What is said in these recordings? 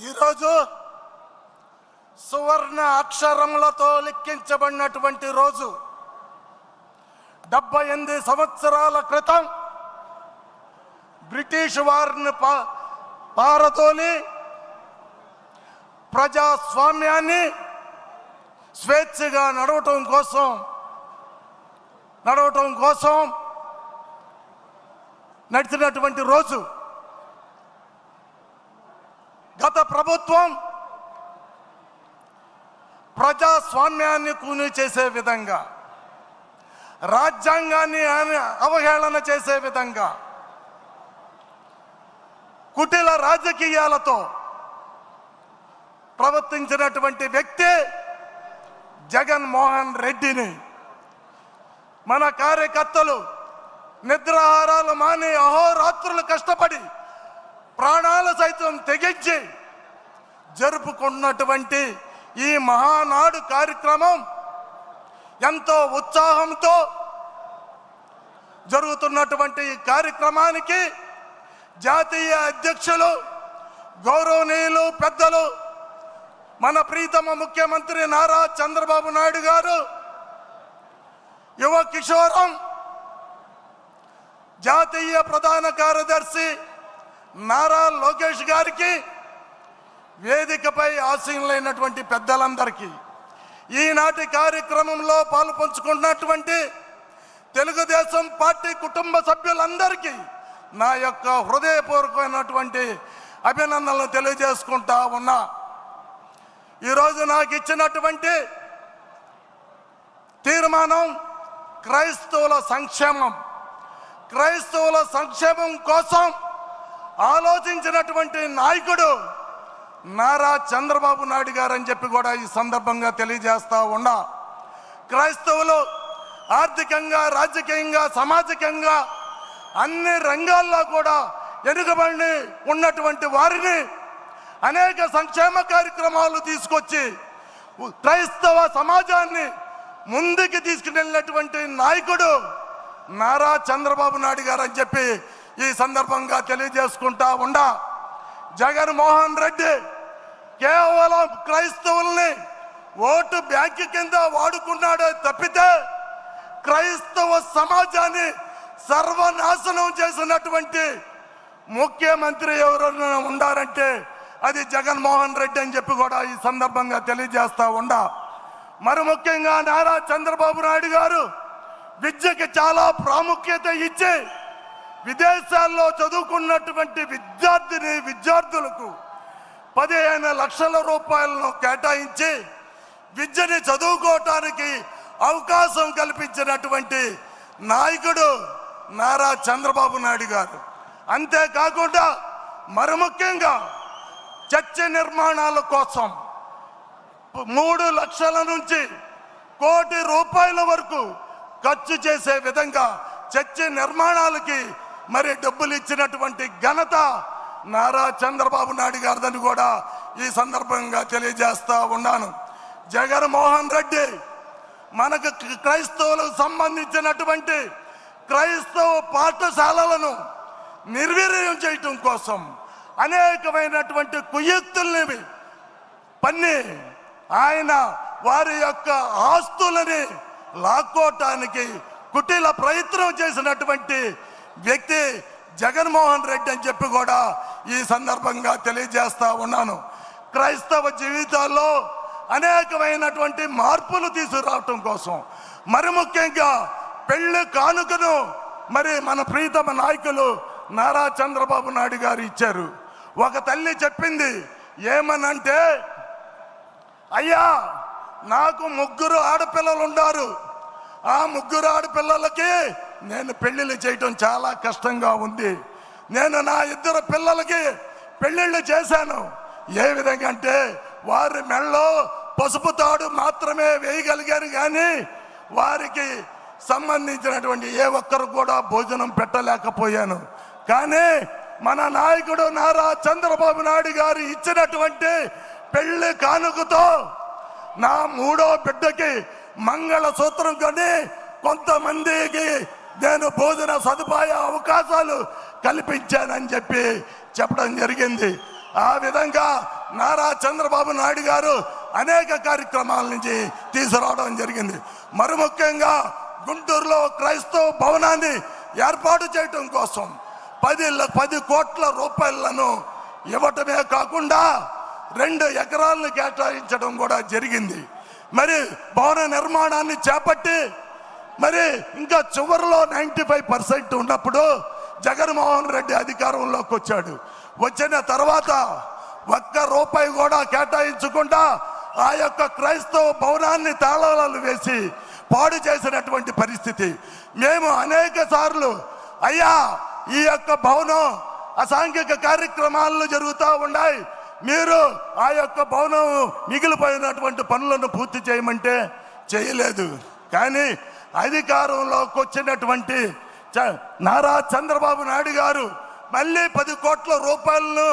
ఈరోజు సువర్ణ అక్షరములతో లిఖించబడినటువంటి రోజు. 78 సంవత్సరాల క్రితం బ్రిటిష్ వారిని పారదోలి ప్రజాస్వామ్యాన్ని స్వేచ్ఛగా నడవటం కోసం నడిచినటువంటి రోజు. గత ప్రభుత్వం ప్రజాస్వామ్యాన్ని కూని చేసే విధంగా, రాజ్యాంగాన్ని అవహేళన చేసే విధంగా, కుటిల రాజకీయాలతో ప్రవర్తించినటువంటి వ్యక్తి జగన్మోహన్ రెడ్డిని మన కార్యకర్తలు నిద్రాహారాలు మాని అహోరాత్రులు కష్టపడి ప్రాణాలు సైతం తెగించి జరుపుకున్నటువంటి ఈ మహానాడు కార్యక్రమం ఎంతో ఉత్సాహంతో జరుగుతున్నటువంటి ఈ కార్యక్రమానికి జాతీయ అధ్యక్షులు గౌరవనీయులు పెద్దలు మన ప్రీతమ ముఖ్యమంత్రి నారా చంద్రబాబు నాయుడు గారు, యువ కిషోరం జాతీయ ప్రధాన కార్యదర్శి నారా లోకేష్ గారికి, వేదికపై ఆసీనులైనటువంటి పెద్దలందరికీ, ఈనాటి కార్యక్రమంలో పాలుపంచుకున్నటువంటి తెలుగుదేశం పార్టీ కుటుంబ సభ్యులందరికీ నా యొక్క హృదయపూర్వకమైనటువంటి అభినందనలు తెలియజేసుకుంటా ఉన్నా. ఈరోజు నాకు ఇచ్చినటువంటి తీర్మానం క్రైస్తవుల సంక్షేమం కోసం ఆలోచించినటువంటి నాయకుడు నారా చంద్రబాబు నాయుడు గారు అని చెప్పి కూడా ఈ సందర్భంగా తెలియజేస్తా ఉన్నా. క్రైస్తవులు ఆర్థికంగా, రాజకీయంగా, సామాజికంగా అన్ని రంగాల్లో కూడా వెనుకబడి ఉన్నటువంటి వారిని అనేక సంక్షేమ కార్యక్రమాలు తీసుకొచ్చి క్రైస్తవ సమాజాన్ని ముందుకు తీసుకువెళ్ళినటువంటి నాయకుడు నారా చంద్రబాబు నాయుడు గారు అని చెప్పి ఈ సందర్భంగా తెలియజేసుకుంటా ఉండా. జగన్మోహన్ రెడ్డి కేవలం క్రైస్తవుల్ని ఓటు బ్యాంకు కింద వాడుకున్నాడే తప్పితే క్రైస్తవ సమాజాన్ని సర్వనాశనం చేసినటువంటి ముఖ్యమంత్రి ఎవరైనా ఉండారంటే అది జగన్మోహన్ రెడ్డి అని చెప్పి కూడా ఈ సందర్భంగా తెలియజేస్తా ఉండా. మరి ముఖ్యంగా నారా చంద్రబాబు నాయుడు గారు విద్యకి చాలా ప్రాముఖ్యత ఇచ్చి విదేశాల్లో చదువుకున్నటువంటి విద్యార్థులకు 15 లక్షల రూపాయలను కేటాయించి విద్యని చదువుకోవటానికి అవకాశం కల్పించినటువంటి నాయకుడు నారా చంద్రబాబు నాయుడు గారు. అంతేకాకుండా మరి ముఖ్యంగా చర్చి నిర్మాణాల కోసం 3 లక్షల నుంచి 1 కోటి రూపాయల వరకు ఖర్చు చేసే విధంగా చర్చి నిర్మాణాలకి మరి డబ్బులు ఇచ్చినటువంటి ఘనత నారా చంద్రబాబు నాయుడు గారిదని కూడా ఈ సందర్భంగా తెలియజేస్తా ఉన్నాను. జగన్మోహన్ రెడ్డి మనకు క్రైస్తవులకు సంబంధించినటువంటి క్రైస్తవ పాఠశాలలను నిర్వీర్యం చేయటం కోసం అనేకమైనటువంటి కుయుక్తుల్ని పన్ని ఆయన వారి యొక్క ఆస్తులని లాక్కోవటానికి కుటిల ప్రయత్నం చేసినటువంటి వ్యక్తి జగన్మోహన్ రెడ్డి అని చెప్పి కూడా ఈ సందర్భంగా తెలియజేస్తా ఉన్నాను. క్రైస్తవ జీవితాల్లో అనేకమైనటువంటి మార్పులు తీసుకురావటం కోసం మరి ముఖ్యంగా పెళ్లి కానుకను మరి మన ప్రీతమ నాయకులు నారా చంద్రబాబు నాయుడు గారు ఇచ్చారు. ఒక తల్లి చెప్పింది ఏమనంటే, అయ్యా నాకు 3 ఆడపిల్లలు ఉన్నారు, ఆ 3 ఆడపిల్లలకి నేను పెళ్లిళ్ళు చేయటం చాలా కష్టంగా ఉంది. నేను నా 2 పిల్లలకి పెళ్లిళ్ళు చేశాను. ఏ విధంగా అంటే వారి మెళ్ళలో పసుపు తాడు మాత్రమే వేయగలిగారు, కానీ వారికి సంబంధించినటువంటి ఏ ఒక్కరు కూడా భోజనం పెట్టలేకపోయాను. కానీ మన నాయకుడు నారా చంద్రబాబు నాయుడు గారు ఇచ్చినటువంటి పెళ్లి కానుకతో నా 3వ బిడ్డకి మంగళసూత్రం కొని కొంతమందికి నేను భోజన సదుపాయ అవకాశాలు కల్పించానని చెప్పి చెప్పడం జరిగింది. ఆ విధంగా నారా చంద్రబాబు నాయుడు గారు అనేక కార్యక్రమాల నుంచి తీసుకురావడం జరిగింది. మరి ముఖ్యంగా గుంటూరులో క్రైస్తవ భవనాన్ని ఏర్పాటు చేయటం కోసం 10 కోట్ల రూపాయలను ఇవ్వటమే కాకుండా 2 ఎకరాలను కేటాయించడం కూడా జరిగింది. మరి భవన నిర్మాణాన్ని చేపట్టి మరి ఇంకా చివరిలో 95% ఉన్నప్పుడు జగన్మోహన్ రెడ్డి అధికారంలోకి వచ్చాడు. వచ్చిన తర్వాత 1 రూపాయి కూడా కేటాయించకుండా ఆ యొక్క క్రైస్తవ భవనాన్ని తాళాలు వేసి పాడు చేసినటువంటి పరిస్థితి. మేము అనేక సార్లు అయ్యా ఈ యొక్క భవనం అసాంఘిక కార్యక్రమాలు జరుగుతూ ఉన్నాయి, మీరు ఆ యొక్క భవనం మిగిలిపోయినటువంటి పనులను పూర్తి చేయమంటే చేయలేదు. కానీ అధికారంలోకి వచ్చినటువంటి నారా చంద్రబాబు నాయుడు గారు మళ్ళీ 10 కోట్ల రూపాయలను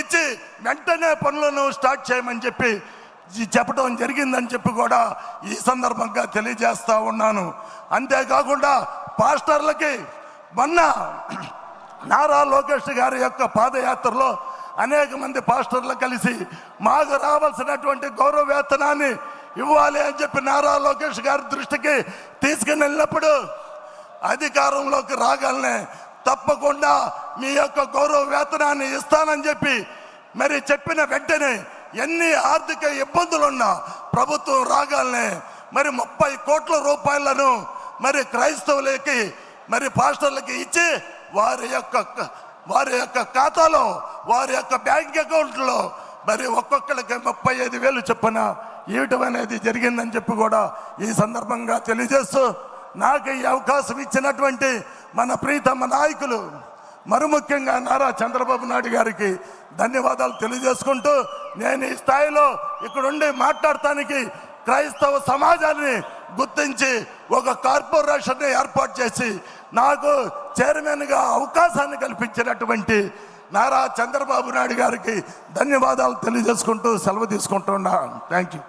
ఇచ్చి వెంటనే పనులను స్టార్ట్ చేయమని చెప్పి చెప్పడం జరిగిందని చెప్పి కూడా ఈ సందర్భంగా తెలియజేస్తా ఉన్నాను. అంతేకాకుండా పాస్టర్లకి మొన్న నారా లోకేష్ గారి యొక్క పాదయాత్రలో అనేక మంది పాస్టర్లు కలిసి మాకు రావాల్సినటువంటి గౌరవ వేతనాన్ని ఇవ్వాలి అని చెప్పి నారా లోకేష్ గారి దృష్టికి తీసుకుని వెళ్ళినప్పుడు అధికారంలోకి రాగానే తప్పకుండా మీ యొక్క గౌరవ వేతనాన్ని ఇస్తానని చెప్పి మరి చెప్పిన వెంటనే ఎన్ని ఆర్థిక ఇబ్బందులున్నా ప్రభుత్వం రాగానే మరి 30 కోట్ల రూపాయలను మరి క్రైస్తవులకి మరి పాస్టర్లకి ఇచ్చి వారి యొక్క ఖాతాలో వారి యొక్క బ్యాంక్ అకౌంట్లో మరి ఒక్కొక్కరికి 35,000 చొప్పున ఇవ్వటం అనేది జరిగిందని చెప్పి కూడా ఈ సందర్భంగా తెలియజేస్తూ నాకు ఈ అవకాశం ఇచ్చినటువంటి మన ప్రీతమ నాయకులు మరి ముఖ్యంగా నారా చంద్రబాబు నాయుడు గారికి ధన్యవాదాలు తెలియజేసుకుంటూ నేను ఈ స్థాయిలో ఇక్కడుండి మాట్లాడటానికి క్రైస్తవ సమాజాన్ని గుర్తించి ఒక కార్పొరేషన్ని ఏర్పాటు చేసి నాకు చైర్మన్గా అవకాశాన్ని కల్పించినటువంటి నారా చంద్రబాబు నాయుడు గారికి ధన్యవాదాలు తెలియజేసుకుంటూ సెలవు తీసుకుంటున్నా. Thank you.